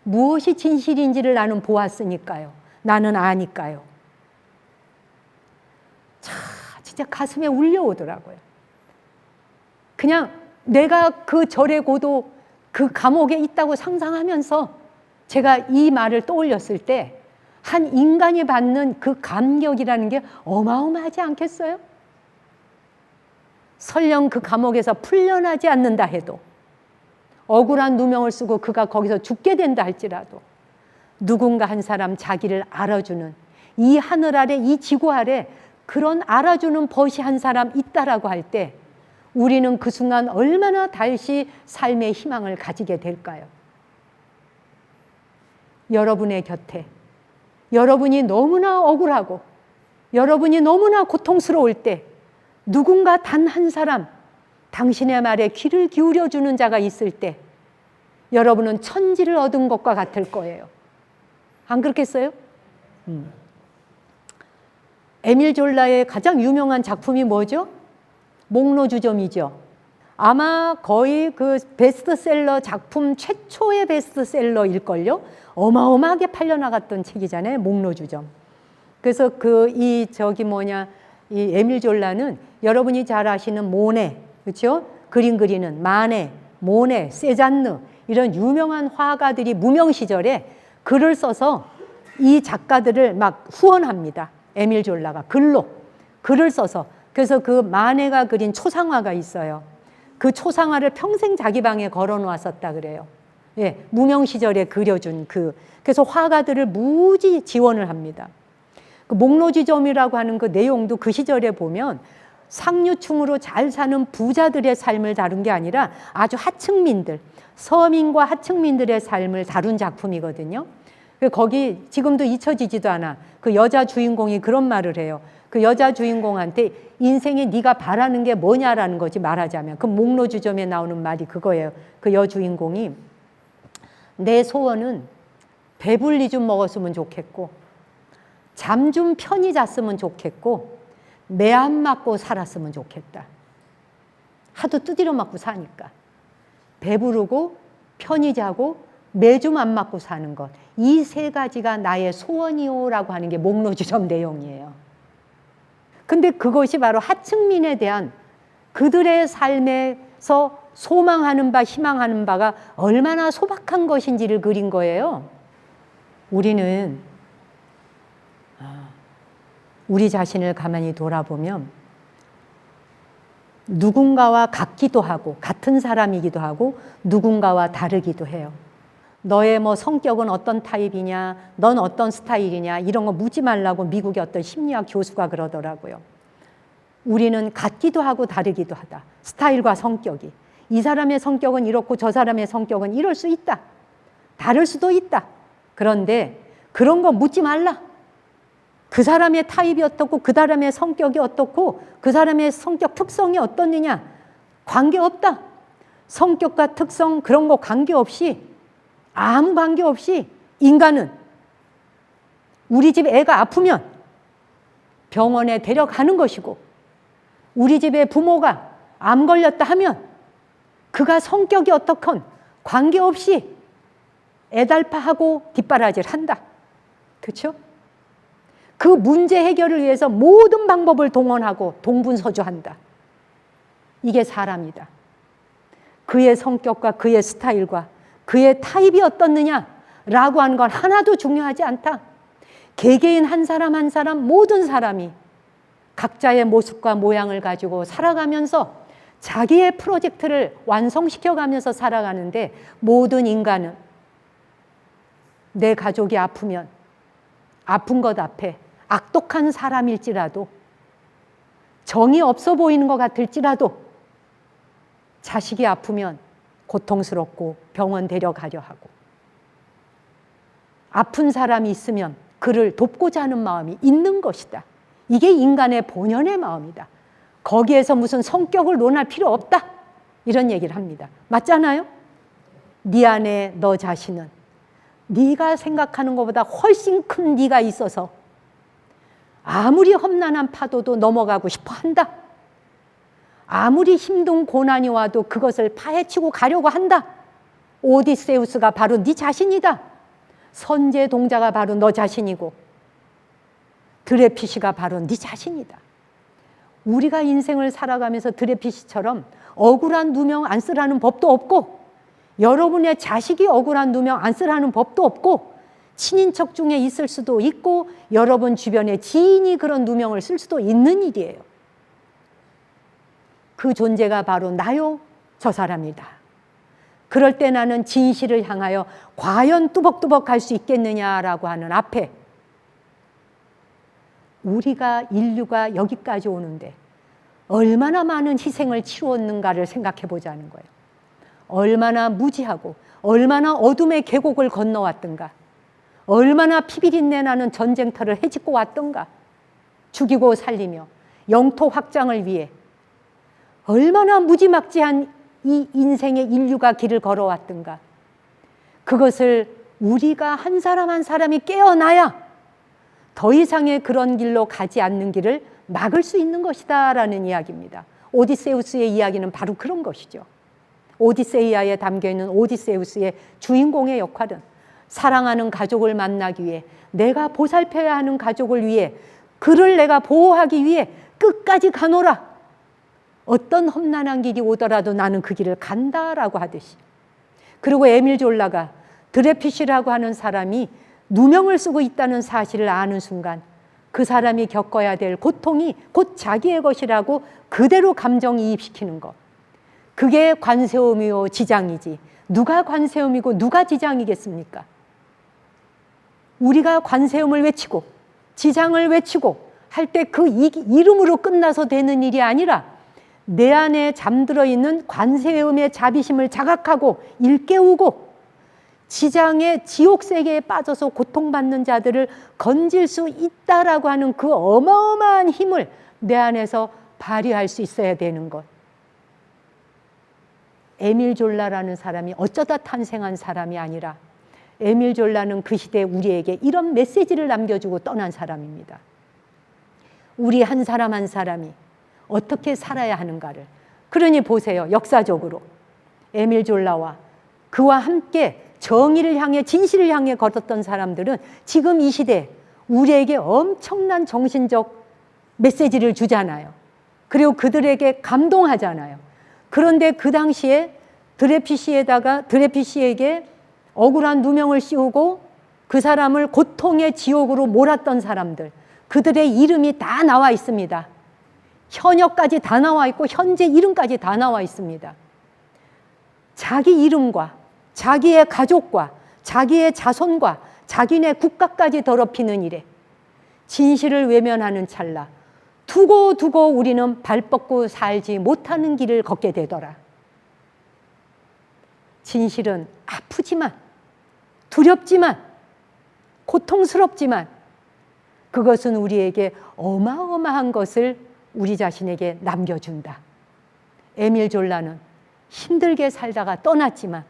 무엇이 진실인지를 나는 보았으니까요. 나는 아니까요. 진짜 가슴에 울려오더라고요. 그냥 내가 그 절의 고도, 그 감옥에 있다고 상상하면서 제가 이 말을 떠올렸을 때 한 인간이 받는 그 감격이라는 게 어마어마하지 않겠어요? 설령 그 감옥에서 풀려나지 않는다 해도, 억울한 누명을 쓰고 그가 거기서 죽게 된다 할지라도 누군가 한 사람 자기를 알아주는, 이 하늘 아래, 이 지구 아래 그런 알아주는 벗이 한 사람 있다라고 할 때 우리는 그 순간 얼마나 다시 삶의 희망을 가지게 될까요? 여러분의 곁에 여러분이 너무나 억울하고 여러분이 너무나 고통스러울 때 누군가 단 한 사람 당신의 말에 귀를 기울여주는 자가 있을 때 여러분은 천지를 얻은 것과 같을 거예요. 안 그렇겠어요? 에밀 졸라의 가장 유명한 작품이 뭐죠? 목로주점이죠. 아마 거의 그 베스트셀러 작품 최초의 베스트셀러일걸요. 어마어마하게 팔려나갔던 책이잖아요. 목로주점. 그래서 이 에밀 졸라는 여러분이 잘 아시는 모네, 그렇죠? 그림 그리는 마네, 모네, 세잔느 이런 유명한 화가들이 무명 시절에 글을 써서 이 작가들을 막 후원합니다. 에밀 졸라가 글을 써서. 그래서 그 마네가 그린 초상화가 있어요. 그 초상화를 평생 자기 방에 걸어 놓았었다 그래요. 예, 무명 시절에 그려준 그래서 화가들을 무지 지원을 합니다. 그 목로주점이라고 하는 그 내용도 그 시절에 보면 상류층으로 잘 사는 부자들의 삶을 다룬 게 아니라 아주 하층민들, 서민과 하층민들의 삶을 다룬 작품이거든요. 거기 지금도 잊혀지지도 않아. 그 여자 주인공이 그런 말을 해요. 그 여자 주인공한테 인생에 네가 바라는 게 뭐냐라는 거지, 말하자면. 그 목로주점에 나오는 말이 그거예요. 그 여주인공이 내 소원은 배불리 좀 먹었으면 좋겠고 잠 좀 편히 잤으면 좋겠고 매 안 맞고 살았으면 좋겠다. 하도 두드려 맞고 사니까. 배부르고 편히 자고 매 좀 안 맞고 사는 것. 이 세 가지가 나의 소원이요라고 하는 게 목로주점 내용이에요. 근데 그것이 바로 하층민에 대한 그들의 삶에서 소망하는 바, 희망하는 바가 얼마나 소박한 것인지를 그린 거예요. 우리는 우리 자신을 가만히 돌아보면 누군가와 같기도 하고 같은 사람이기도 하고 누군가와 다르기도 해요. 너의 성격은 어떤 타입이냐, 넌 어떤 스타일이냐 이런 거 묻지 말라고 미국의 어떤 심리학 교수가 그러더라고요. 우리는 같기도 하고 다르기도 하다. 스타일과 성격이. 이 사람의 성격은 이렇고 저 사람의 성격은 이럴 수 있다. 다를 수도 있다. 그런데 그런 거 묻지 말라. 그 사람의 타입이 어떻고 그 사람의 성격이 어떻고 그 사람의 성격 특성이 어떻느냐 관계없다. 성격과 특성 그런 거 관계없이 아무 관계없이 인간은 우리 집 애가 아프면 병원에 데려가는 것이고 우리 집의 부모가 암 걸렸다 하면 그가 성격이 어떻건 관계없이 애달파하고 뒷바라지를 한다. 그렇죠? 그 문제 해결을 위해서 모든 방법을 동원하고 동분서주한다. 이게 사람이다. 그의 성격과 그의 스타일과 그의 타입이 어떻느냐라고 하는 건 하나도 중요하지 않다. 개개인 한 사람 한 사람 모든 사람이 각자의 모습과 모양을 가지고 살아가면서 자기의 프로젝트를 완성시켜가면서 살아가는데 모든 인간은 내 가족이 아프면 아픈 것 앞에 악독한 사람일지라도 정이 없어 보이는 것 같을지라도 자식이 아프면 고통스럽고 병원 데려가려 하고 아픈 사람이 있으면 그를 돕고자 하는 마음이 있는 것이다. 이게 인간의 본연의 마음이다. 거기에서 무슨 성격을 논할 필요 없다. 이런 얘기를 합니다. 맞잖아요? 네 안에 너 자신은 네가 생각하는 것보다 훨씬 큰 네가 있어서 아무리 험난한 파도도 넘어가고 싶어 한다. 아무리 힘든 고난이 와도 그것을 파헤치고 가려고 한다. 오디세우스가 바로 네 자신이다. 선제 동자가 바로 너 자신이고 드레피시가 바로 네 자신이다. 우리가 인생을 살아가면서 드레피시처럼 억울한 누명 안 쓰라는 법도 없고 여러분의 자식이 억울한 누명 안 쓰라는 법도 없고 친인척 중에 있을 수도 있고 여러분 주변에 지인이 그런 누명을 쓸 수도 있는 일이에요. 그 존재가 바로 나요, 저 사람이다. 그럴 때 나는 진실을 향하여 과연 뚜벅뚜벅 갈 수 있겠느냐라고 하는 앞에 우리가 인류가 여기까지 오는데 얼마나 많은 희생을 치루었는가를 생각해 보자는 거예요. 얼마나 무지하고 얼마나 어둠의 계곡을 건너왔던가, 얼마나 피비린내 나는 전쟁터를 헤집고 왔던가, 죽이고 살리며 영토 확장을 위해 얼마나 무지막지한 이 인생의 인류가 길을 걸어왔던가. 그것을 우리가 한 사람 한 사람이 깨어나야 더 이상의 그런 길로 가지 않는 길을 막을 수 있는 것이다 라는 이야기입니다. 오디세우스의 이야기는 바로 그런 것이죠. 오디세이아에 담겨있는 오디세우스의 주인공의 역할은 사랑하는 가족을 만나기 위해, 내가 보살펴야 하는 가족을 위해, 그를 내가 보호하기 위해 끝까지 가노라. 어떤 험난한 길이 오더라도 나는 그 길을 간다라고 하듯이. 그리고 에밀 졸라가 드레피시라고 하는 사람이 누명을 쓰고 있다는 사실을 아는 순간 그 사람이 겪어야 될 고통이 곧 자기의 것이라고 그대로 감정이입시키는 것. 그게 관세음이요 지장이지. 누가 관세음이고 누가 지장이겠습니까? 우리가 관세음을 외치고 지장을 외치고 할 때 그 이름으로 끝나서 되는 일이 아니라 내 안에 잠들어 있는 관세음의 자비심을 자각하고 일깨우고 지장의 지옥세계에 빠져서 고통받는 자들을 건질 수 있다라고 하는 그 어마어마한 힘을 내 안에서 발휘할 수 있어야 되는 것. 에밀 졸라라는 사람이 어쩌다 탄생한 사람이 아니라 에밀 졸라는 그 시대에 우리에게 이런 메시지를 남겨주고 떠난 사람입니다. 우리 한 사람 한 사람이 어떻게 살아야 하는가를. 그러니 보세요. 역사적으로 에밀 졸라와 그와 함께 정의를 향해 진실을 향해 걸었던 사람들은 지금 이 시대에 우리에게 엄청난 정신적 메시지를 주잖아요. 그리고 그들에게 감동하잖아요. 그런데 그 당시에 드레피시에게 억울한 누명을 씌우고 그 사람을 고통의 지옥으로 몰았던 사람들, 그들의 이름이 다 나와 있습니다. 현역까지 다 나와 있고 현재 이름까지 다 나와 있습니다. 자기 이름과 자기의 가족과 자기의 자손과 자기네 국가까지 더럽히는 일에 진실을 외면하는 찰나 두고 우리는 발 뻗고 살지 못하는 길을 걷게 되더라. 진실은 아프지만 두렵지만 고통스럽지만 그것은 우리에게 어마어마한 것을 우리 자신에게 남겨준다. 에밀 졸라는 힘들게 살다가 떠났지만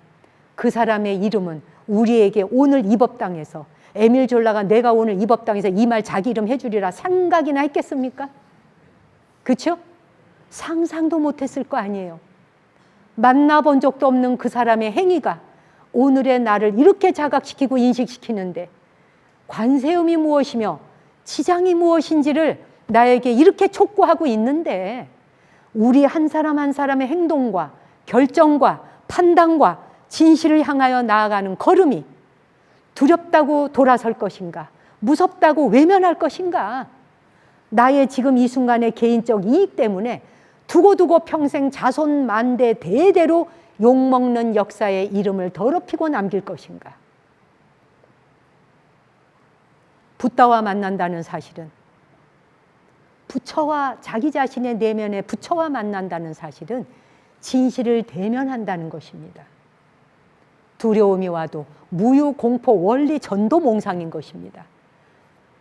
그 사람의 이름은 우리에게 오늘 이 법당에서, 에밀 졸라가 내가 오늘 이 법당에서 이 말 자기 이름 해주리라 생각이나 했겠습니까? 그렇죠? 상상도 못했을 거 아니에요. 만나본 적도 없는 그 사람의 행위가 오늘의 나를 이렇게 자각시키고 인식시키는데 관세음이 무엇이며 지장이 무엇인지를 나에게 이렇게 촉구하고 있는데 우리 한 사람 한 사람의 행동과 결정과 판단과 진실을 향하여 나아가는 걸음이 두렵다고 돌아설 것인가, 무섭다고 외면할 것인가, 나의 지금 이 순간의 개인적 이익 때문에 두고 평생 자손 만대 대대로 욕먹는 역사의 이름을 더럽히고 남길 것인가. 붓다와 만난다는 사실은, 부처와 자기 자신의 내면의 부처와 만난다는 사실은 진실을 대면한다는 것입니다. 두려움이 와도 무유공포 원리 전도몽상인 것입니다.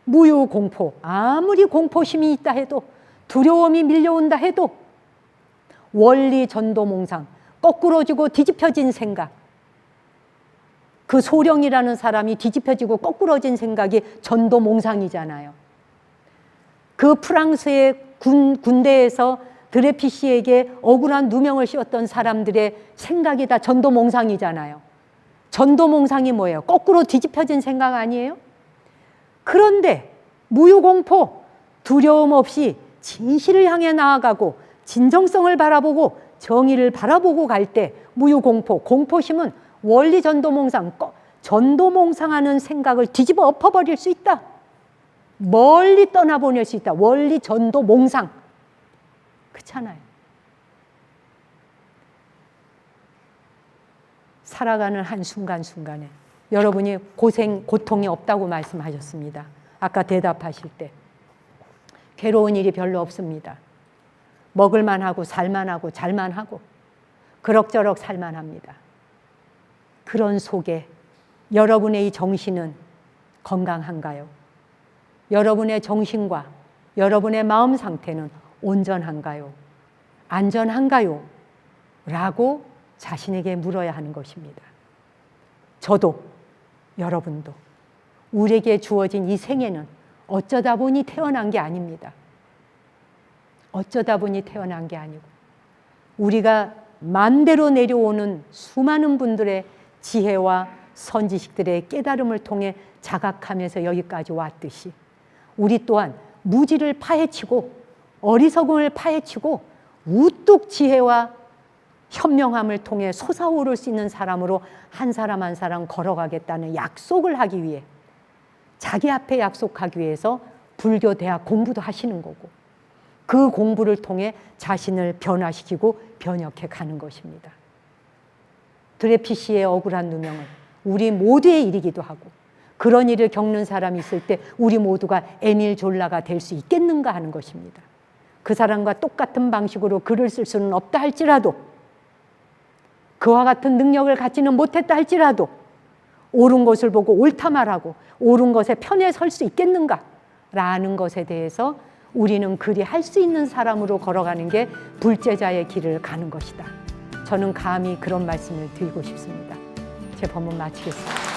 무유공포, 아무리 공포심이 있다 해도, 두려움이 밀려온다 해도 원리 전도몽상, 거꾸로지고 뒤집혀진 생각, 그 소령이라는 사람이 뒤집혀지고 거꾸러진 생각이 전도몽상이잖아요. 그 프랑스의 군대에서 드레피시에게 억울한 누명을 씌웠던 사람들의 생각이 다 전도몽상이잖아요. 전도몽상이 뭐예요? 거꾸로 뒤집혀진 생각 아니에요? 그런데 무유공포, 두려움 없이 진실을 향해 나아가고 진정성을 바라보고 정의를 바라보고 갈 때 무유공포, 공포심은 원리 전도몽상, 전도몽상하는 생각을 뒤집어 엎어버릴 수 있다. 멀리 떠나보낼 수 있다. 원리 전도몽상. 그렇잖아요. 살아가는 한순간순간에 여러분이 고통이 없다고 말씀하셨습니다. 아까 대답하실 때. 괴로운 일이 별로 없습니다. 먹을만 하고 살만 하고 잘만 하고 그럭저럭 살만 합니다. 그런 속에 여러분의 이 정신은 건강한가요? 여러분의 정신과 여러분의 마음 상태는 온전한가요? 안전한가요? 라고 자신에게 물어야 하는 것입니다. 저도 여러분도 우리에게 주어진 이 생애는 어쩌다 보니 태어난 게 아닙니다. 어쩌다 보니 태어난 게 아니고 우리가 만대로 내려오는 수많은 분들의 지혜와 선지식들의 깨달음을 통해 자각하면서 여기까지 왔듯이 우리 또한 무지를 파헤치고 어리석음을 파헤치고 우뚝 지혜와 현명함을 통해 솟아오를 수 있는 사람으로 한 사람 한 사람 걸어가겠다는 약속을 하기 위해 자기 앞에 약속하기 위해서 불교 대학 공부도 하시는 거고 그 공부를 통해 자신을 변화시키고 변혁해 가는 것입니다. 드레피 씨의 억울한 누명은 우리 모두의 일이기도 하고 그런 일을 겪는 사람이 있을 때 우리 모두가 에밀 졸라가 될 수 있겠는가 하는 것입니다. 그 사람과 똑같은 방식으로 글을 쓸 수는 없다 할지라도 그와 같은 능력을 갖지는 못했다 할지라도 옳은 것을 보고 옳다 말하고 옳은 것에 편에 설 수 있겠는가 라는 것에 대해서 우리는 그리 할 수 있는 사람으로 걸어가는 게 불제자의 길을 가는 것이다. 저는 감히 그런 말씀을 드리고 싶습니다. 제 법문 마치겠습니다.